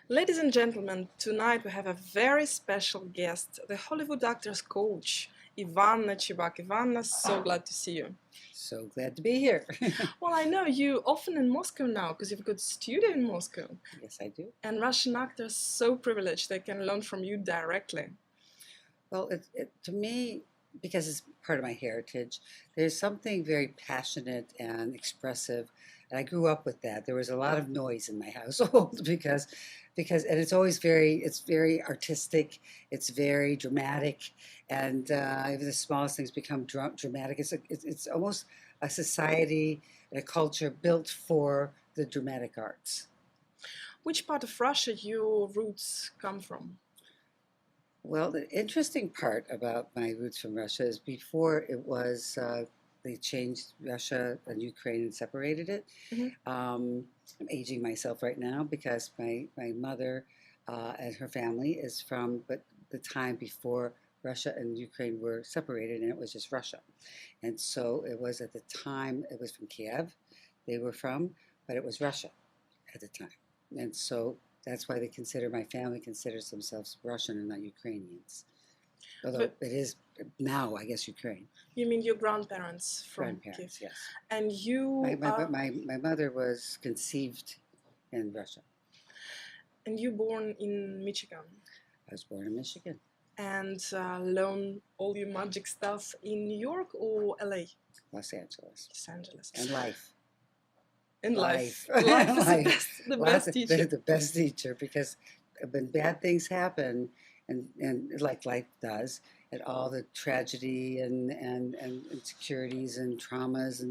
Ladies and gentlemen, tonight we have a very special guest, the Hollywood actors coach, Ivana Chubbuck. Ivana, so glad to see you. So glad to be here. Well, I know you often in Moscow now because you've got a studio in Moscow. Yes, I do. And Russian actors so privileged they can learn from you directly. Well, to me, because it's part of my heritage, there's something very passionate and expressive. And I grew up with that. There was a lot of noise in my household and it's very artistic, it's very dramatic, and even the smallest things become dramatic. It's almost a society and a culture built for the dramatic arts. Which part of Russia your roots come from? Well, the interesting part about my roots from Russia is before it was they changed Russia and Ukraine and separated it. I'm aging myself right now because my mother and her family is from but the time before Russia and Ukraine were separated, and it was just Russia. And so it was at the time, it was from Kiev, they were from, but it was Russia at the time. And so that's why my family considers themselves Russian and not Ukrainians. Although But it is now, I guess, Ukraine. you mean your grandparents from Grandparents, Kiev? yes. And you My mother was conceived in Russia. and you born in Michigan I was born in Michigan, and learn all your magic stuff in New York or LA? Los Angeles, Los Angeles. and life. In life. Life. Life is Life. the best teacher. The best teacher, because when bad things happen, and like life does, and all the tragedy and insecurities and traumas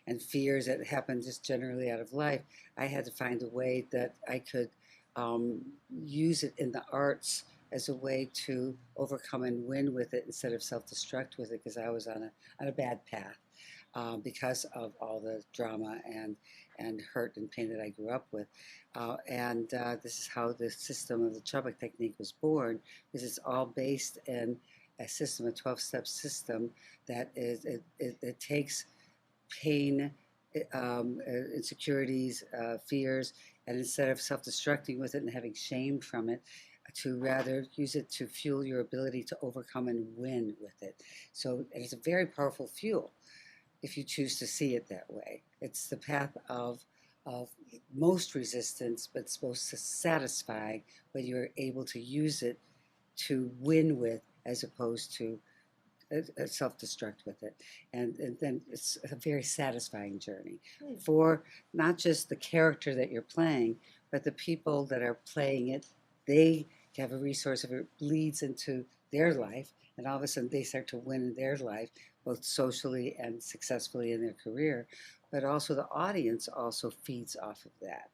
and fears that happen just generally out of life, I had to find a way that I could use it in the arts as a way to overcome and win with it instead of self-destruct with it, because I was on a bad path because of all the drama and hurt and pain that I grew up with. This is how the system of the Chubbuck technique was born, because it's all based in a system, a 12-step system that it takes pain, insecurities, fears, and instead of self-destructing with it and having shame from it, to rather use it to fuel your ability to overcome and win with it. So it's a very powerful fuel if you choose to see it that way. It's the path of most resistance, but it's most satisfying when you're able to use it to win with, as opposed to self-destruct with it. And then it's a very satisfying journey for not just the character that you're playing, but the people that are playing it. They have a resource if it bleeds into their life, and all of a sudden they start to win in their life, both socially and successfully in their career. But also the audience also feeds off of that.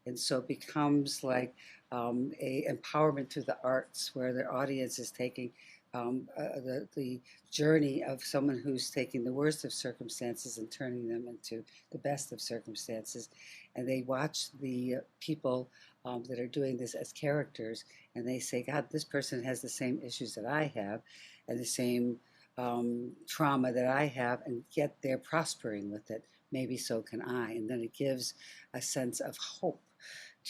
And so it becomes like a empowerment through the arts, where the audience is taking the journey of someone who's taking the worst of circumstances and turning them into the best of circumstances. And they watch the people that are doing this as characters, and they say, God, this person has the same issues that I have and the same trauma that I have, and yet they're prospering with it. Maybe so can I. And then it gives a sense of hope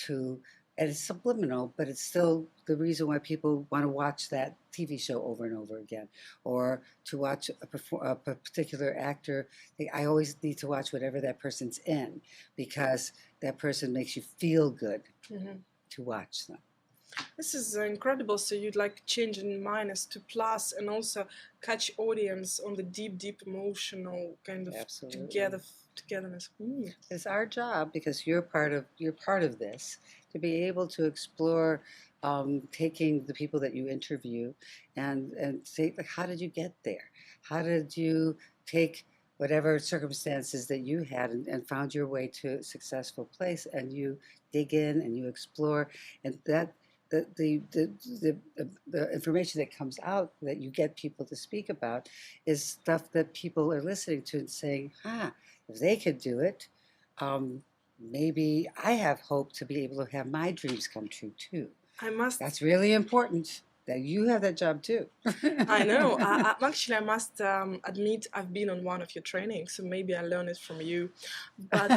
to, and it's subliminal, but it's still the reason why people want to watch that TV show over and over again, or to watch a particular actor. I always need to watch whatever that person's in, because that person makes you feel good to watch them. This is incredible. So you'd like changing minus to plus, and also catch audience on the deep emotional kind of togetherness. It's our job, because you're part of this, to be able to explore taking the people that you interview and say, like, how did you get there? How did you take whatever circumstances that you had and found your way to a successful place, and you dig in and you explore, and that the information that comes out that you get people to speak about is stuff that people are listening to and saying, if they could do it, maybe I have hope to be able to have my dreams come true too. That's really important. that you have that job too. I know. Actually, I must admit I've been on one of your trainings, so maybe I learned it from you. But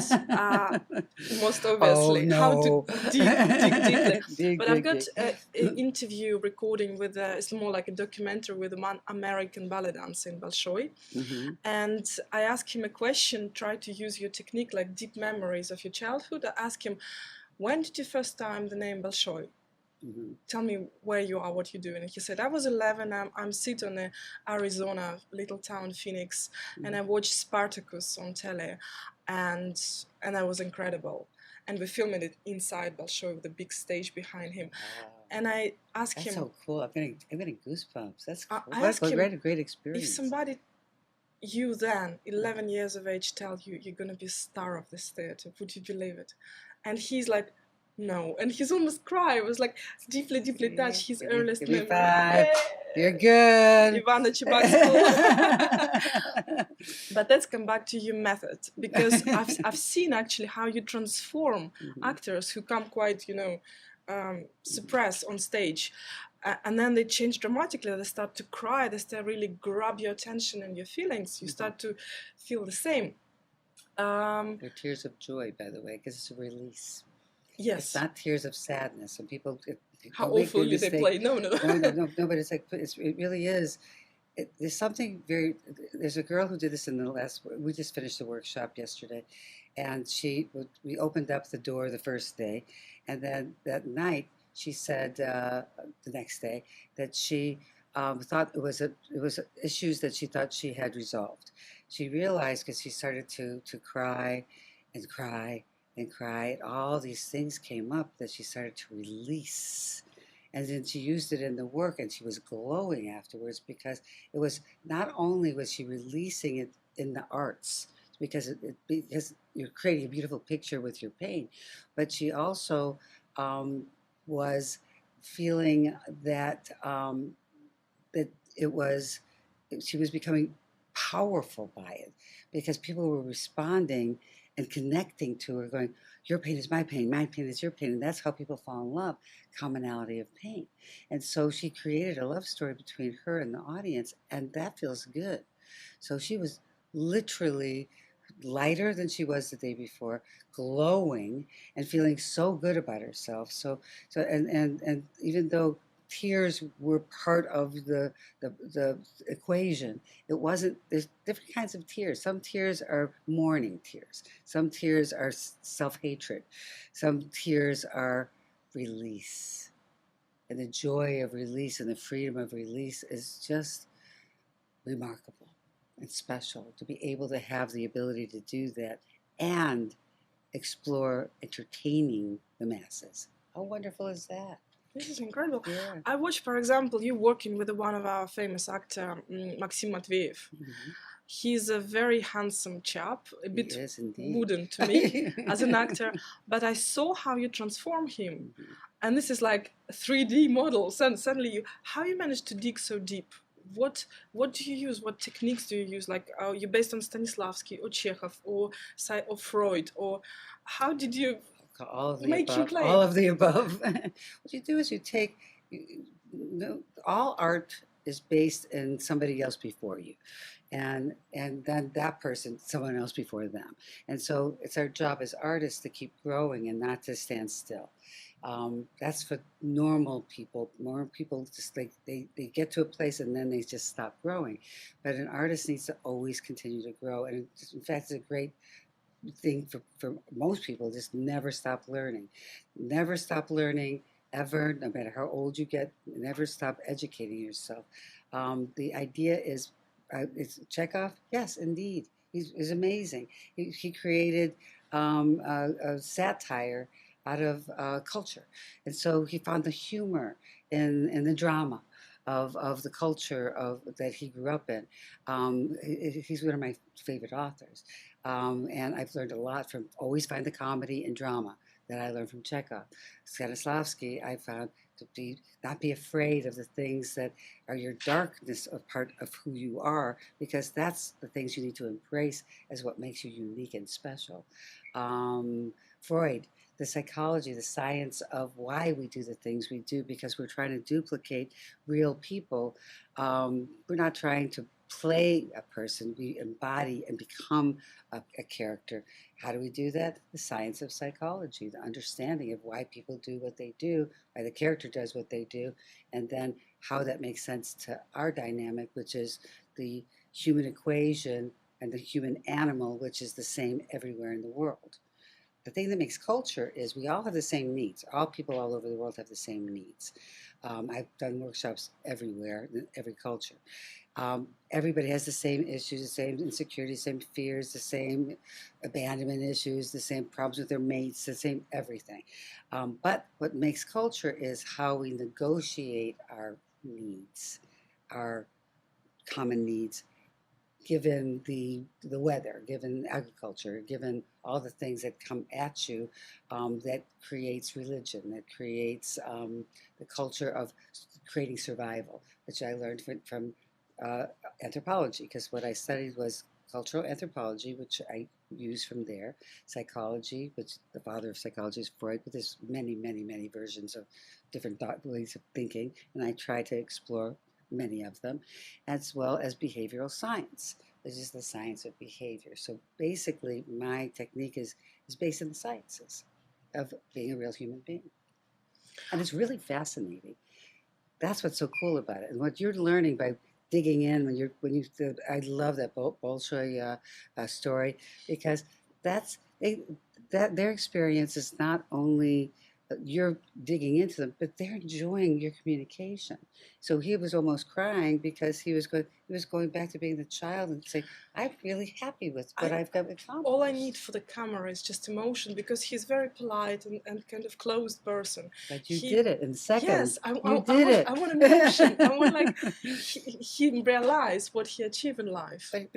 most obviously, how to dig deeply. But I've got an interview recording with, it's more like a documentary with an American ballet dancer in Bolshoi. And I asked him a question, try to use your technique, like deep memories of your childhood. I asked him, when did you first time the name Bolshoi? Tell me where you are, what you're doing. And he said, I was 11, I'm sitting in Arizona, little town, Phoenix, and I watched Spartacus on telly, and that was incredible. And we filmed it inside Bolshoi with a big stage behind him. Wow. And I asked him... That's so cool. I'm getting goosebumps. That's cool. That's a great experience. If somebody, you then, 11 years of age, tell you you're going to be a star of this theater, would you believe it? And he's like, no. And he's almost crying. It was like deeply, deeply touched his earliest memory. You're good. Ivana Chubbuck. But let's come back to your method, because I've seen actually how you transform actors who come quite, suppressed on stage. And then they change dramatically. They start to cry. They start really grab your attention and your feelings. You start to feel the same. They're tears of joy, by the way, because it's a release. Yes. It's not tears of sadness. And people... How awfully they play. No, but it's like, it really is. There's something very... There's a girl who did this in the last... We just finished the workshop yesterday. And we opened up the door the first day. And then that night, she said, the next day, that she thought it was issues that she thought she had resolved. She realized, because she started to cry and cry and cry, and all these things came up that she started to release. And then she used it in the work, and she was glowing afterwards, because it was not only was she releasing it in the arts, because you're creating a beautiful picture with your paint, but she also was feeling that she was becoming powerful by it, because people were responding and connecting to her, going, your pain is my pain is your pain. And that's how people fall in love, commonality of pain. And so she created a love story between her and the audience, and that feels good. So she was literally lighter than she was the day before, glowing and feeling so good about herself. And even though tears were part of the equation, it wasn't. There's different kinds of tears. Some tears are mourning tears. Some tears are self-hatred. Some tears are release. And the joy of release and the freedom of release is just remarkable and special, to be able to have the ability to do that and explore entertaining the masses. How wonderful is that? This is incredible. Yeah. I watched, for example, you working with one of our famous actors, Maxim Matveev. He's a very handsome chap, a bit wooden to me as an actor, but I saw how you transform him. And this is like a 3D model. Suddenly, how you managed to dig so deep? What do you use? What techniques do you use? Like, you're based on Stanislavski or Chekhov or Freud, or how did you make him play? All of the above. What you do is you take, all art is based in somebody else before you. And then that person, someone else before them. And so it's our job as artists to keep growing and not to stand still. That's for normal people. More people just they get to a place and then they just stop growing. But an artist needs to always continue to grow. And in fact, it's a great thing for most people. Just never stop learning. Never stop learning ever, no matter how old you get. Never stop educating yourself. The idea is, Chekhov? Yes, indeed. He's amazing. He created a satire out of culture. And so he found the humor in the drama of the culture that he grew up in. He's one of my favorite authors. And I've learned a lot from, always find the comedy and drama that I learned from Chekhov. Stanislavski, I found to not be afraid of the things that are your darkness, a part of who you are, because that's the things you need to embrace as what makes you unique and special. Freud, the psychology, the science of why we do the things we do, because we're trying to duplicate real people. We're not trying to play a person, we embody and become a character. How do we do that? The science of psychology, the understanding of why people do what they do, why the character does what they do, and then how that makes sense to our dynamic, which is the human equation and the human animal, which is the same everywhere in the world. The thing that makes culture is we all have the same needs. All people all over the world have the same needs. I've done workshops everywhere, in every culture. Everybody has the same issues, the same insecurities, the same fears, the same abandonment issues, the same problems with their mates, the same everything. But what makes culture is how we negotiate our needs, our common needs, given the weather, given agriculture, given all the things that come at you, that creates religion, that creates the culture of creating survival, which I learned from anthropology, because what I studied was cultural anthropology, which I used from there, psychology, which the father of psychology is Freud, but there's many, many, many versions of different ways of thinking, and I try to explore many of them, as well as behavioral science, which is the science of behavior. So basically, my technique is based in the sciences of being a real human being. And it's really fascinating. That's what's so cool about it. And what you're learning by digging in I love that Bolshoi story, because that their experience is not only you're digging into them, but they're enjoying your communication. So he was almost crying because he was going back to being the child and saying, "I'm really happy with what I've got accomplished." All I need for the camera is just emotion, because he's very polite and kind of closed person. But you did it in seconds. Yes, I want emotion. I want, like, he realized what he achieved in life. But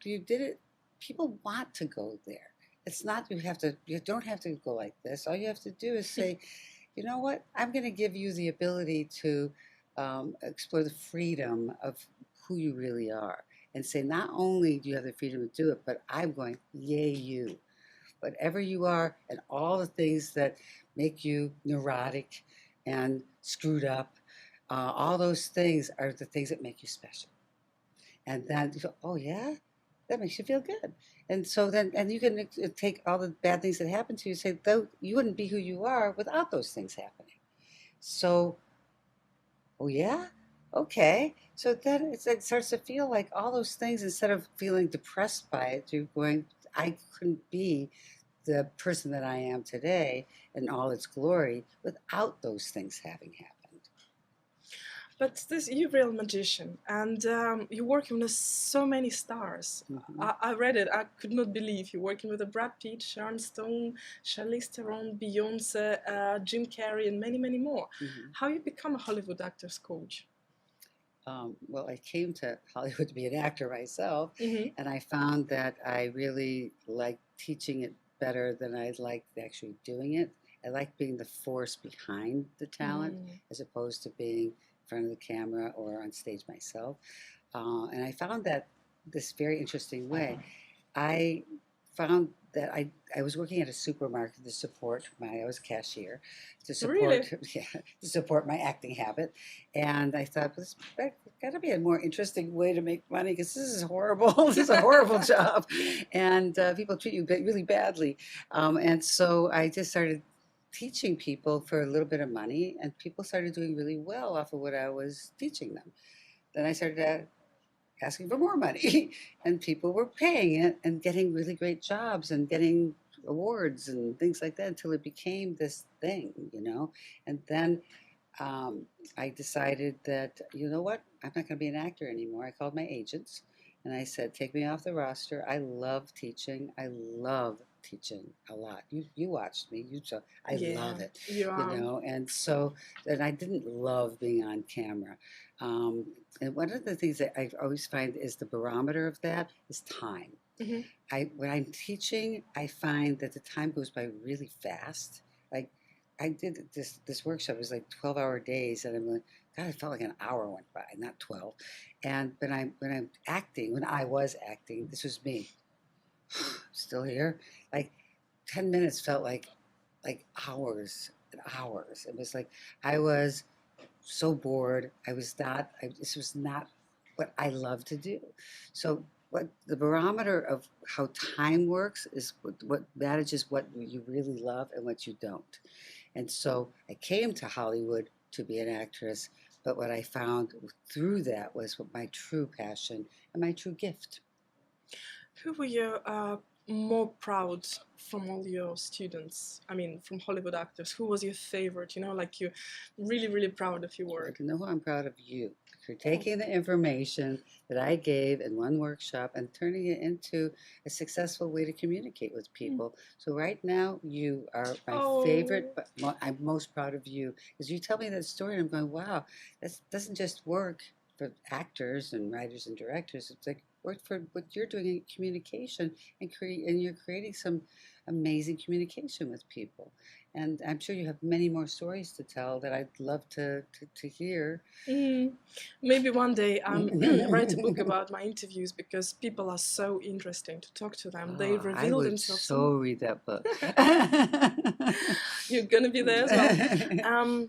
you did it. People want to go there. It's not you don't have to go like this. All you have to do is say, you know what? I'm going to give you the ability to explore the freedom of who you really are, and say, not only do you have the freedom to do it, but I'm going, yay you. Whatever you are, and all the things that make you neurotic and screwed up, all those things are the things that make you special. And then you go, oh yeah? That makes you feel good. And so then, and you can take all the bad things that happen to you and say, though, you wouldn't be who you are without those things happening. So, oh yeah? Okay. So then it starts to feel like all those things, instead of feeling depressed by it, you're going, I couldn't be the person that I am today in all its glory without those things having happened. But you're a real magician, and you're working with so many stars. Mm-hmm. I read it. I could not believe you're working with Brad Pitt, Sharon Stone, Charlize Theron, Beyonce, Jim Carrey, and many, many more. Mm-hmm. How you become a Hollywood actors coach? Well, I came to Hollywood to be an actor myself, Mm-hmm. and I found that I really liked teaching it better than I liked actually doing it. I like being the force behind the talent, as opposed to being in front of the camera or on stage myself. And I found that this very interesting way. I found that I was working at a supermarket to support I was a cashier, to support, Really? yeah, to support my acting habit. And I thought, well, there's got to be a more interesting way to make money, because this is horrible. This is a horrible job. And people treat you really badly. And so I just started teaching people for a little bit of money, and people started doing really well off of what I was teaching them. Then I started asking for more money, and people were paying it and getting really great jobs and getting awards and things like that, until it became this thing, And then I decided that, you know what, I'm not going to be an actor anymore. I called my agents and I said, take me off the roster. I love teaching. I love teaching a lot. You watched me. You saw. I love it. And so then I didn't love being on camera. And one of the things that I always find is the barometer of that is time. Mm-hmm. When I'm teaching, I find that the time goes by really fast. Like I did this workshop. It was like 12-hour days, and I'm like, God, it felt like an hour went by, not 12. And when I was acting, this was me, still here. Like 10 minutes felt like hours and hours. It was like I was so bored. This was not what I love to do. So what the barometer of how time works is what manages what you really love and what you don't. And so I came to Hollywood to be an actress, but what I found through that was what my true passion and my true gift. Who were you more proud from all your students? I mean, from Hollywood actors. Who was your favorite? You know, like you're really, really proud of your work. You know who I'm proud of? You. You're taking the information that I gave in one workshop and turning it into a successful way to communicate with people. So right now, you are my favorite, but I'm most proud of you. Because you tell me that story, and I'm going, wow, that doesn't just work for actors and writers and directors. It's like work for what you're doing in communication and you're creating some amazing communication with people. And I'm sure you have many more stories to tell that I'd love to hear. Maybe one day write a book about my interviews, because people are so interesting to talk to them. They reveal themselves. So read that book. You're gonna be there as well.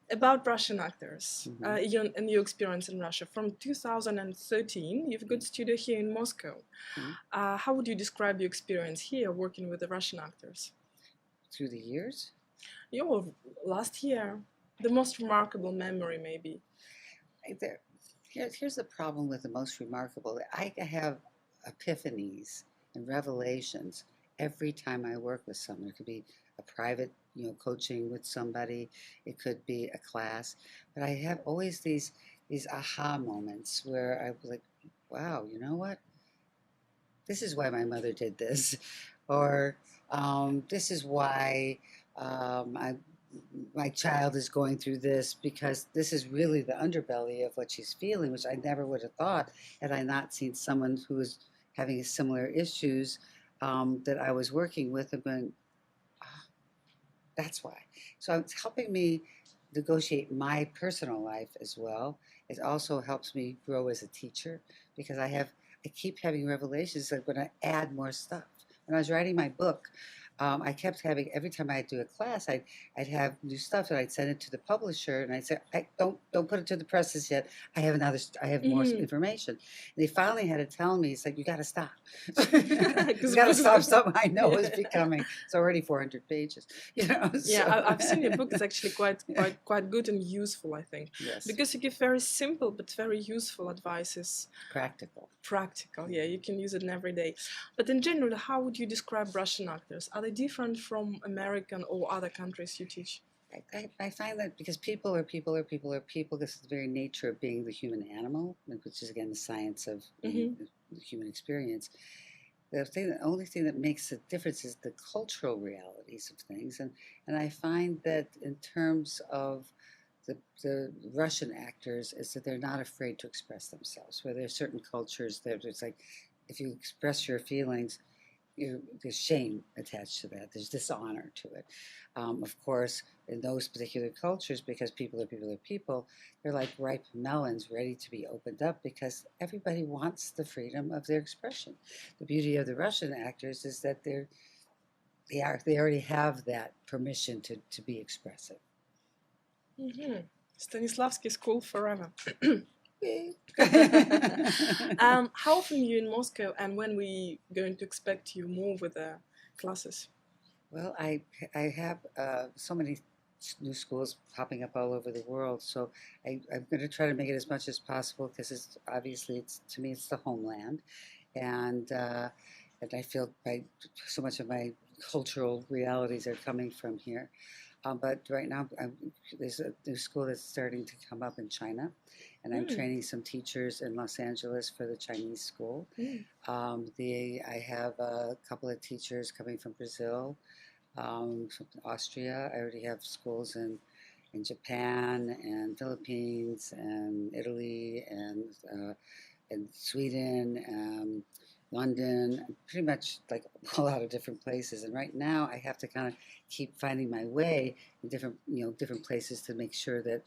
About Russian actors and your experience in Russia. From 2013, you've got a studio here in Moscow. How would you describe your experience here working with the Russian actors? Through the years? Last year. The most remarkable memory, maybe. Here's the problem with the most remarkable. I have epiphanies and revelations every time I work with someone. It could be a private, coaching with somebody. It could be a class. But I have always these aha moments where I was like, wow, you know what? This is why my mother did this. Or this is why my child is going through this, because this is really the underbelly of what she's feeling, which I never would have thought had I not seen someone who was having similar issues that I was working with, and going, that's why. So it's helping me negotiate my personal life as well. It also helps me grow as a teacher, because I keep having revelations that I'm going to add more stuff. When I was writing my book, I kept having, every time I'd do a class, I'd have new stuff, and I'd send it to the publisher, and I'd say, don't put it to the presses yet. I have more information. And they finally had to tell me, it's like, you got to stop. You got to stop something I know is becoming. It's already 400 pages. Yeah, so. I've seen your book. It's actually quite good and useful, I think. Yes. Because you give very simple but very useful advices. Practical, yeah. You can use it in every day. But in general, how would you describe Russian actors? Are they different from American or other countries you teach? I find that because people are people, this is the very nature of being the human animal, which is, again, the science of the human experience. The only thing that makes a difference is the cultural realities of things. And I find that in terms of the Russian actors, is that they're not afraid to express themselves. Where there are certain cultures that it's like, if you express your feelings, there's shame attached to that. There's dishonor to it. Of course, in those particular cultures, because people are people, they're like ripe melons ready to be opened up, because everybody wants the freedom of their expression. The beauty of the Russian actors is that they already have that permission to be expressive. Stanislavski school forever. How often are you in Moscow, and when we going to expect you more with the classes? Well, I have so many new schools popping up all over the world, so I'm going to try to make it as much as possible, because to me it's the homeland, and I feel so much of my cultural realities are coming from here. But right now, there's a new school that's starting to come up in China, and I'm training some teachers in Los Angeles for the Chinese school. I have a couple of teachers coming from Brazil, from Austria. I already have schools in Japan and Philippines and Italy and Sweden. London, pretty much like a lot of different places. And right now I have to kind of keep finding my way in different, different places to make sure that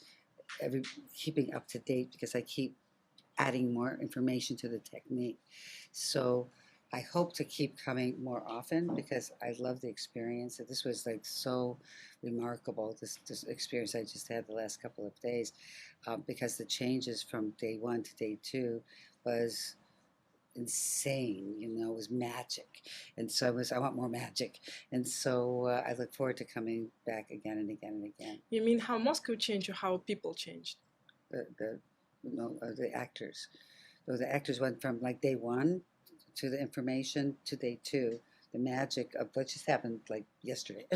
keeping up to date, because I keep adding more information to the technique. So I hope to keep coming more often because I love the experience. This was like so remarkable, this experience I just had the last couple of days, because the changes from day 1 to day 2 was insane, it was magic. And so I want more magic. And so I look forward to coming back again and again and again. You mean how Moscow changed or how people changed? The actors. So the actors went from like day 1 to the information to day 2. The magic of what just happened like yesterday.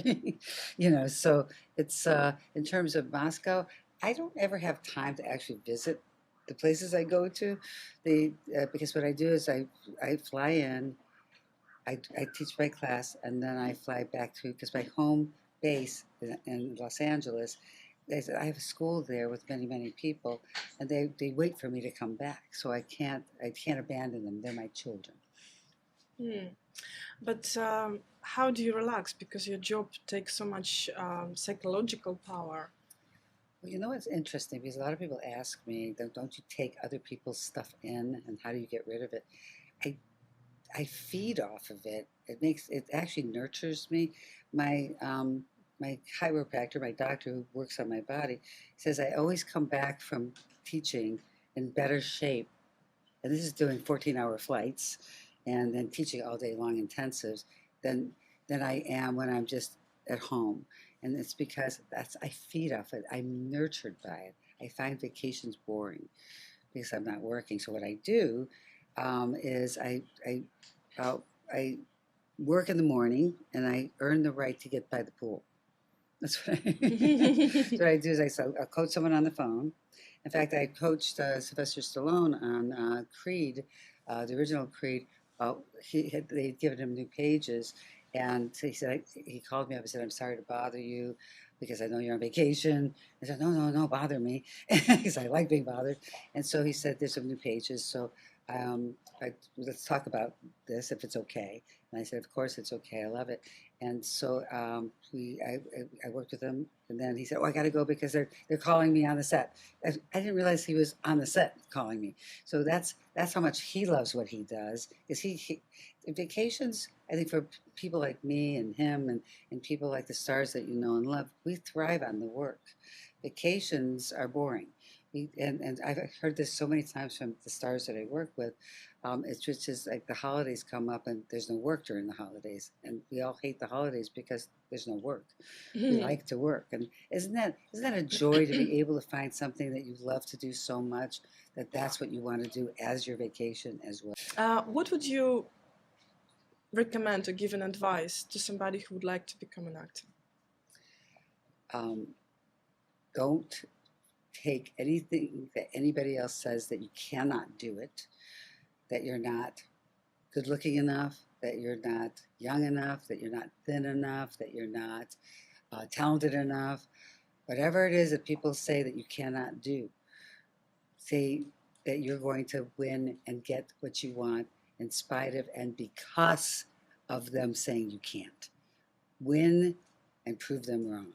So it's in terms of Moscow, I don't ever have time to actually visit the places I go to. Because what I do is I fly in, I teach my class, and then I fly back to, because my home base in Los Angeles, I have a school there with many, many people, and they wait for me to come back. So I can't abandon them. They're my children. But how do you relax? Because your job takes so much psychological power. Well, it's interesting because a lot of people ask me, don't you take other people's stuff in, and how do you get rid of it? I feed off of it. It actually nurtures me. My chiropractor, my doctor who works on my body, says I always come back from teaching in better shape. And this is doing 14-hour flights and then teaching all day long intensives than I am when I'm just at home. And it's because I feed off it. I'm nurtured by it. I find vacations boring because I'm not working. So what I do is I work in the morning and I earn the right to get by the pool. That's what I do is I'll coach someone on the phone. In fact, I coached Sylvester Stallone on Creed, the original Creed. They'd given him new pages. And he called me up and said, I'm sorry to bother you because I know you're on vacation. I said, no, bother me, because I like being bothered. And so he said, there's some new pages, so let's talk about this if it's okay. And I said, of course it's okay, I love it. And so I worked with him, and then he said, I got to go because they're calling me on the set. I didn't realize he was on the set calling me. So that's how much he loves what he does. Is he vacations, I think for people like me and him and people like the stars that you know and love, we thrive on the work. Vacations are boring. And I've heard this so many times from the stars that I work with. It's just like the holidays come up and there's no work during the holidays. And we all hate the holidays because there's no work. We like to work. And isn't that a joy to be able to find something that you love to do so much that's what you want to do as your vacation as well? What would you recommend or give an advice to somebody who would like to become an actor? Don't take anything that anybody else says that you cannot do it, that you're not good looking enough, that you're not young enough, that you're not thin enough, that you're not talented enough. Whatever it is that people say that you cannot do, say that you're going to win and get what you want in spite of and because of them saying you can't. Win and prove them wrong.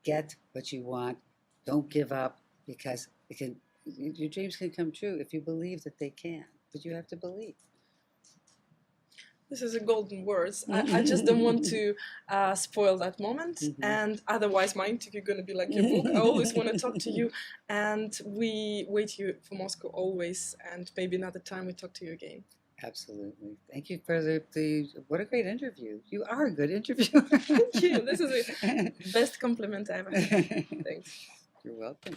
Get what you want. Don't give up, because your dreams can come true if you believe that they can. But you have to believe. This is a golden words. I just don't want to spoil that moment. And otherwise my interview is going to be like your book. I always want to talk to you. And we wait you for Moscow always. And maybe another time we talk to you again. Absolutely. Thank you for what a great interview. You are a good interviewer. Thank you. This is the best compliment I ever had. Thanks. You're welcome.